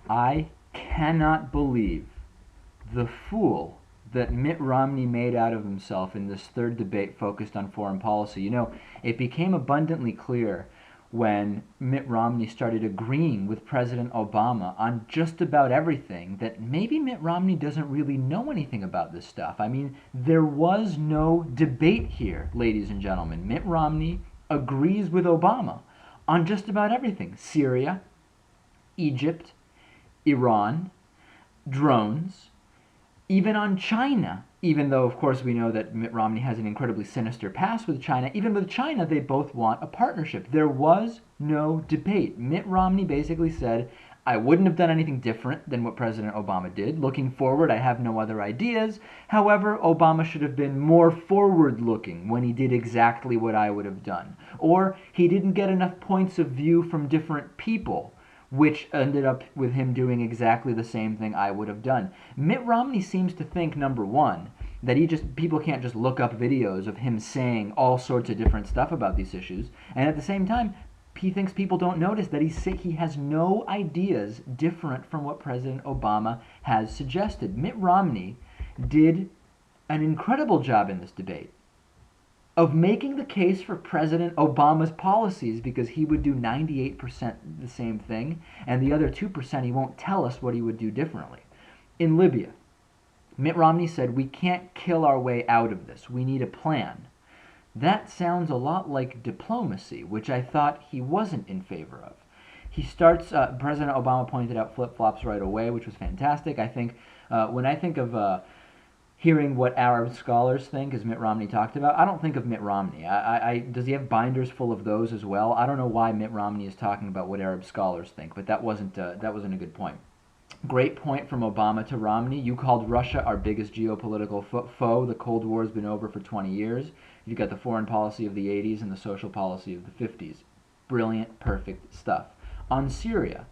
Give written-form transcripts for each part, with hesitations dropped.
I cannot believe the fool that Mitt Romney made out of himself in this third debate focused on foreign policy. You know, it became abundantly clear when Mitt Romney started agreeing with President Obama on just about everything that maybe Mitt Romney doesn't really know anything about this stuff. I mean, there was no debate here, ladies and gentlemen. Mitt Romney agrees with Obama on just about everything: Syria, Egypt, Iran, drones, even on China, even though, of course, we know that Mitt Romney has an incredibly sinister past with China. Even with China, they both want a partnership. There was no debate. Mitt Romney basically said, I wouldn't have done anything different than what President Obama did. Looking forward, I have no other ideas. However, Obama should have been more forward-looking when he did exactly what I would have done. Or he didn't get enough points of view from different people, which ended up with him doing exactly the same thing I would have done. Mitt Romney seems to think, number one, that people can't just look up videos of him saying all sorts of different stuff about these issues, and at the same time, he thinks people don't notice that he has no ideas different from what President Obama has suggested. Mitt Romney did an incredible job in this debate of making the case for President Obama's policies, because he would do 98% the same thing, and the other 2% he won't tell us what he would do differently. In Libya, Mitt Romney said, we can't kill our way out of this. We need a plan. That sounds a lot like diplomacy, which I thought he wasn't in favor of. He starts, President Obama pointed out flip-flops right away, which was fantastic. I think, when I think of hearing what Arab scholars think, as Mitt Romney talked about, I don't think of Mitt Romney. Does he have binders full of those as well? I don't know why Mitt Romney is talking about what Arab scholars think, but that wasn't a good point. Great point from Obama to Romney. You called Russia our biggest geopolitical foe. The Cold War has been over for 20 years. You've got the foreign policy of the 80s and the social policy of the 50s. Brilliant, perfect stuff. On Syria,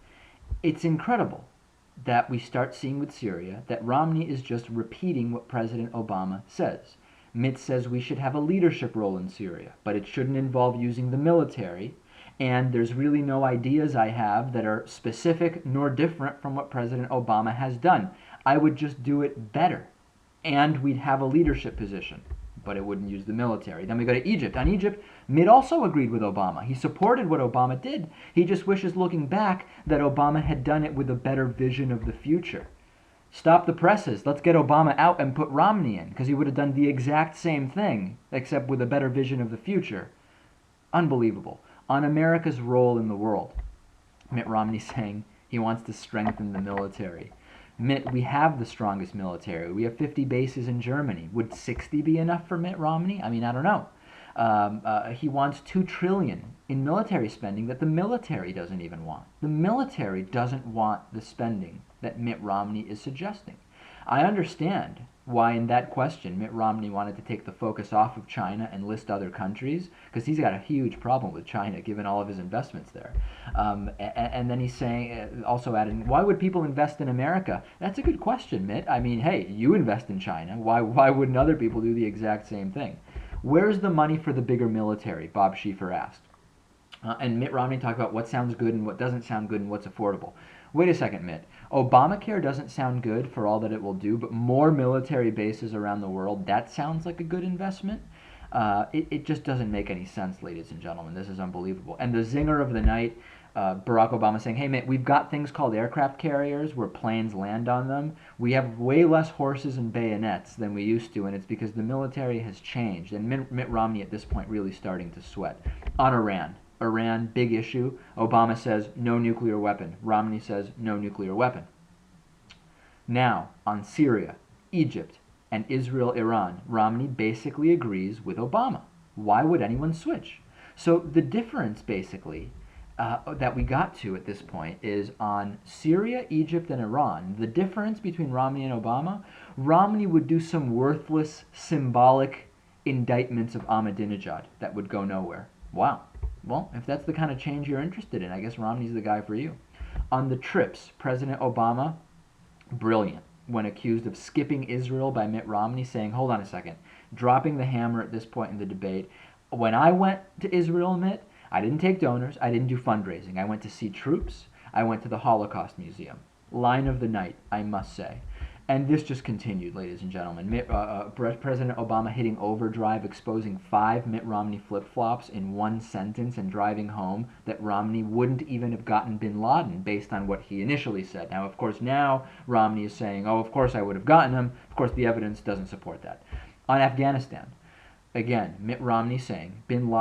it's incredible that we start seeing with Syria that Romney is just repeating what President Obama says. Mitt says we should have a leadership role in Syria, but it shouldn't involve using the military, and there's really no ideas I have that are specific nor different from what President Obama has done. I would just do it better, and we'd have a leadership position, but it wouldn't use the military. Then we go to Egypt. On Egypt, Mitt also agreed with Obama. He supported what Obama did. He just wishes, looking back, that Obama had done it with a better vision of the future. Stop the presses. Let's get Obama out and put Romney in, because he would have done the exact same thing, except with a better vision of the future. Unbelievable. On America's role in the world, Mitt Romney saying he wants to strengthen the military. Mitt, we have the strongest military. We have 50 bases in Germany. Would 60 be enough for Mitt Romney? I mean, I don't know. He wants $2 trillion in military spending that the military doesn't even want. The military doesn't want the spending that Mitt Romney is suggesting. I understand why in that question Mitt Romney wanted to take the focus off of China and list other countries, because he's got a huge problem with China given all of his investments there. And then he's saying, also adding, why would people invest in America? That's a good question, Mitt. I mean, hey, you invest in China. Why wouldn't other people do the exact same thing? Where's the money for the bigger military? Bob Schieffer asked. And Mitt Romney talked about what sounds good and what doesn't sound good and what's affordable. Wait a second, Mitt. Obamacare doesn't sound good for all that it will do, but more military bases around the world, that sounds like a good investment? It just doesn't make any sense, ladies and gentlemen. This is unbelievable. And the zinger of the night, Barack Obama saying, hey, Mitt, we've got things called aircraft carriers where planes land on them. We have way less horses and bayonets than we used to, and it's because the military has changed. And Mitt Romney at this point really starting to sweat. On Iran, big issue. Obama says no nuclear weapon. Romney says no nuclear weapon. Now, on Syria, Egypt, and Israel-Iran, Romney basically agrees with Obama. Why would anyone switch? So the difference, basically, that we got to at this point is on Syria, Egypt, and Iran. The difference between Romney and Obama, Romney would do some worthless, symbolic indictments of Ahmadinejad that would go nowhere. Wow. Well, if that's the kind of change you're interested in, I guess Romney's the guy for you. On the trips, President Obama, brilliant, when accused of skipping Israel by Mitt Romney, saying, hold on a second, dropping the hammer at this point in the debate. When I went to Israel, Mitt, I didn't take donors, I didn't do fundraising. I went to see troops, I went to the Holocaust Museum. Line of the night, I must say. And this just continued, ladies and gentlemen. President Obama hitting overdrive, exposing 5 Mitt Romney flip-flops in one sentence and driving home that Romney wouldn't even have gotten bin Laden based on what he initially said. Now, of course, now Romney is saying, oh, of course I would have gotten him. Of course, the evidence doesn't support that. On Afghanistan, again, Mitt Romney saying getting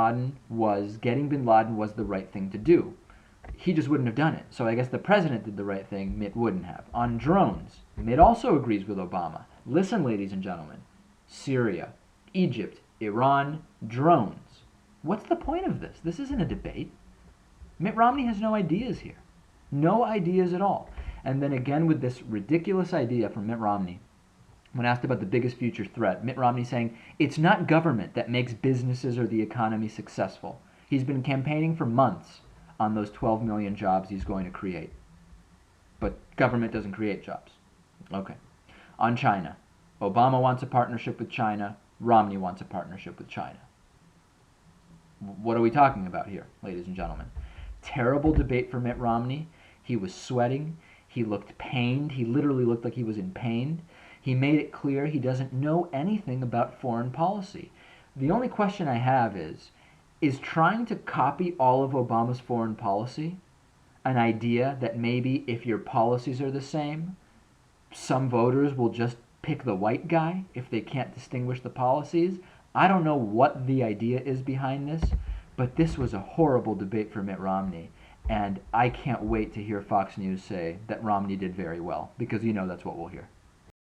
bin Laden was the right thing to do. He just wouldn't have done it. So I guess the president did the right thing, Mitt wouldn't have. On drones, Mitt also agrees with Obama. Listen, ladies and gentlemen. Syria, Egypt, Iran, drones. What's the point of this? This isn't a debate. Mitt Romney has no ideas here. No ideas at all. And then again with this ridiculous idea from Mitt Romney, when asked about the biggest future threat, Mitt Romney saying, it's not government that makes businesses or the economy successful. He's been campaigning for months on those 12 million jobs he's going to create. But government doesn't create jobs. Okay. On China, Obama wants a partnership with China. Romney wants a partnership with China. What are we talking about here, ladies and gentlemen? Terrible debate for Mitt Romney. He was sweating. He looked pained. He literally looked like he was in pain. He made it clear he doesn't know anything about foreign policy. The only question I have is trying to copy all of Obama's foreign policy an idea that maybe if your policies are the same, some voters will just pick the white guy if they can't distinguish the policies? I don't know what the idea is behind this, but this was a horrible debate for Mitt Romney, and I can't wait to hear Fox News say that Romney did very well, because that's what we'll hear.